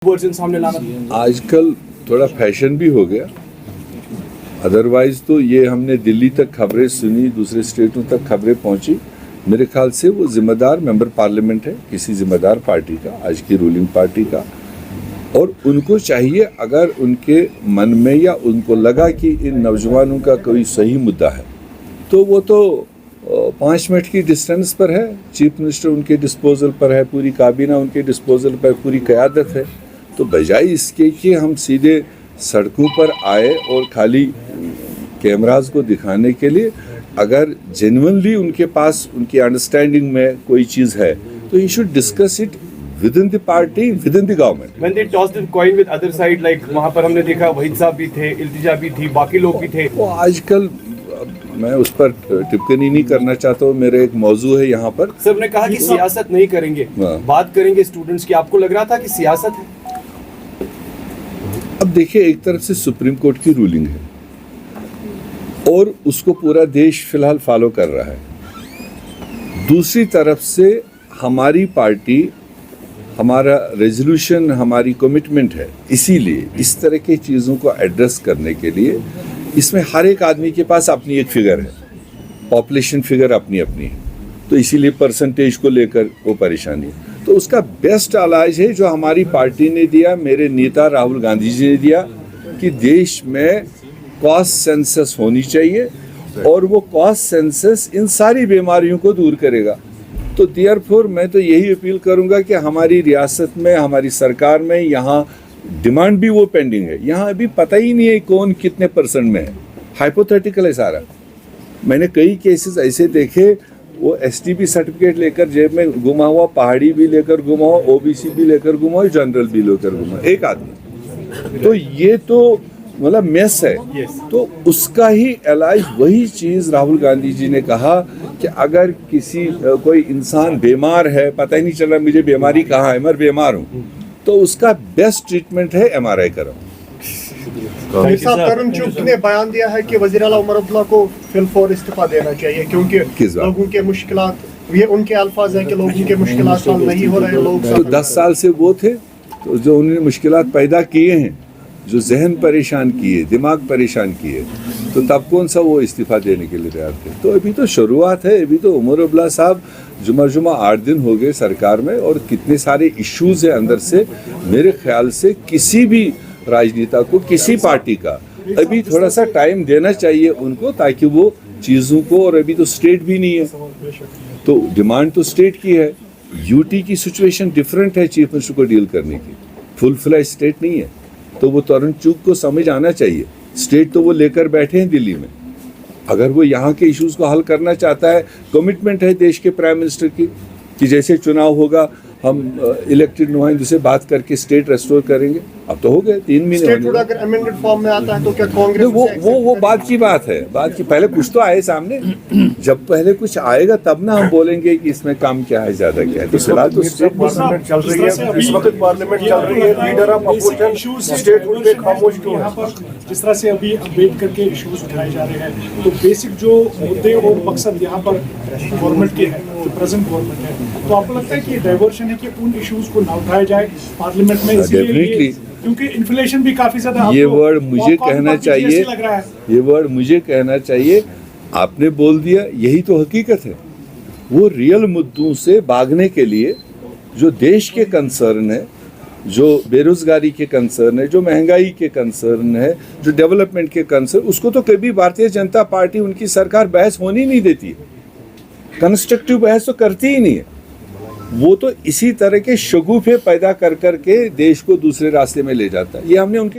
Version सामने लाना आजकल थोड़ा फैशन भी हो गया। अदरवाइज तो ये हमने दिल्ली तक खबरें सुनी, दूसरे स्टेटों तक खबरें पहुंची। मेरे ख्याल से वो जिम्मेदार मेंबर पार्लियामेंट है किसी जिम्मेदार पार्टी का, आज की रूलिंग पार्टी का, और उनको चाहिए अगर उनके मन में या उनको लगा कि इन नौजवानों का कोई सही मुद्दा है तो वो तो 5 मिनट की डिस्टेंस पर है। चीफ मिनिस्टर उनके डिस्पोजल पर है, पूरी काबीना उनके डिस्पोजल पर, पूरी क़यादत है। तो बजाय इसके कि हम सीधे सड़कों पर आए और खाली कैमराज को दिखाने के लिए, अगर जेन्युइनली उनके पास उनकी अंडरस्टैंडिंग में कोई चीज़ है तो he should discuss it within the party, within the government. When they tossed the coin with other side, like वहाँ पर हमने देखा वहीद साहब भी थे, इल्तिजा भी थी, बाकी लोग भी थे। वो आजकल मैं उस पर टिप्पणी नहीं करना चाहता हूँ, मेरा एक मौजू है यहाँ पर। सर ने कहा कि सियासत नहीं करेंगे, बात करेंगे स्टूडेंट्स की। आपको लग रहा था कि सियासत है? अब देखिए, एक तरफ से सुप्रीम कोर्ट की रूलिंग है और उसको पूरा देश फिलहाल फॉलो कर रहा है। दूसरी तरफ से हमारी पार्टी, हमारा रेजोल्यूशन, हमारी कमिटमेंट है, इसीलिए इस तरह की चीज़ों को एड्रेस करने के लिए इसमें हर एक आदमी के पास अपनी एक फिगर है, पॉपुलेशन फिगर अपनी अपनी है, तो इसीलिए परसेंटेज को लेकर वो परेशानी है। तो उसका बेस्ट इलाज है जो हमारी पार्टी ने दिया, मेरे नेता राहुल गांधी जी ने दिया, कि देश में कॉस्ट सेंसस होनी चाहिए और वो कॉस्ट सेंसस इन सारी बीमारियों को दूर करेगा। तो देयरफॉर मैं तो यही अपील करूंगा कि हमारी रियासत में, हमारी सरकार में, यहाँ डिमांड भी वो पेंडिंग है। यहाँ अभी पता ही नहीं है कौन कितने % में है, हाइपोथेटिकल है सारा। मैंने कई केसेस ऐसे देखे, वो STP सर्टिफिकेट लेकर जेब में घुमा हुआ, पहाड़ी भी लेकर घुमा हुआ, OBC भी लेकर घुमा हुआ, जनरल भी लेकर घुमा, एक आदमी। तो ये तो मतलब मेस है। तो उसका ही इलाज, वही चीज़ राहुल गांधी जी ने कहा कि अगर किसी कोई इंसान बीमार है, पता ही नहीं चल रहा मुझे बीमारी कहाँ है, मैं बीमार हूँ, तो उसका बेस्ट ट्रीटमेंट है MRI करो। तरुण चुग ने बयान दिया है कि वज़ीर आला उमर अब्दुल्ला को फिलफौर इस्तीफा देना चाहिए क्योंकि लोगों के मुश्किलात, ये उनके अल्फाज हैं कि लोगों के मुश्किलात हल नहीं हो रहे। लोग तो 10 साल से वो थे, तो जो उन्होंने मुश्किलात पैदा किए हैं, जो जहन परेशान किए, दिमाग परेशान किए, तो तब कौन सा वो इस्तीफा देने के लिए तैयार थे? तो अभी तो शुरुआत है। अभी तो उमर अब्दुल्ला साहब जुमा 8 दिन हो गए सरकार में, और कितने सारे इश्यूज है अंदर से। मेरे ख्याल से किसी भी राजनेता को, किसी पार्टी का अभी थोड़ा सा टाइम देना चाहिए उनको, ताकि वो चीज़ों को, और अभी तो स्टेट भी नहीं है, तो डिमांड तो स्टेट की है। UT की सिचुएशन डिफरेंट है चीफ मिनिस्टर को डील करने की, फुल फ्लैश स्टेट नहीं है। तो वो तरुण चुग को समझ आना चाहिए, स्टेट तो वो लेकर बैठे हैं दिल्ली में। अगर वो यहाँ के इश्यूज को हल करना चाहता है, कमिटमेंट है देश के प्राइम मिनिस्टर की कि जैसे चुनाव होगा हम इलेक्टेड नुमाइंदों से बात करके स्टेट रेस्टोर करेंगे। अब तो हो गए 3 महीने। स्टेट फूड अगर अमेंडेड फॉर्म में आता है तो क्या कांग्रेस वो बात की बात है, बात की पहले कुछ तो आए सामने। जब पहले कुछ आएगा तब ना हम बोलेंगे कि इसमें काम क्या है, ज्यादा क्या है। तो फिलहाल तो स्टेट पार्लियामेंट चल रही है, इस वक्त पार्लियामेंट चल रही है, leader of opposition state food पे खामोश क्यों है? जिस तरह से अभी अम्बेडकर के इश्यूज उठाए जा रहे हैं, तो बेसिक जो मुद्दे और मकसद यहाँ पर गवर्नमेंट के हैं, जो प्रेजेंट गवर्नमेंट है, तो आपको लगता है कि डाइवर्शन है कि उन इश्यूज को ना उठाया जाए पार्लियामेंट में? डेफिनेटली, क्योंकि इन्फ्लेशन भी काफी ज्यादा, ये वर्ड मुझे कहना चाहिए, ये वर्ड मुझे कहना चाहिए, आपने बोल दिया, यही तो हकीकत है। वो रियल मुद्दों से भागने के लिए जो देश के कंसर्न है, जो बेरोजगारी के कंसर्न है, जो महंगाई के कंसर्न है, जो डेवलपमेंट के कंसर्न, उसको तो कभी भारतीय जनता पार्टी, उनकी सरकार बहस होनी नहीं देती, कंस्ट्रक्टिव बहस तो करती ही नहीं है। वो तो इसी तरह के शगुफे पैदा कर करके देश को दूसरे रास्ते में ले जाता है। ये हमने उनके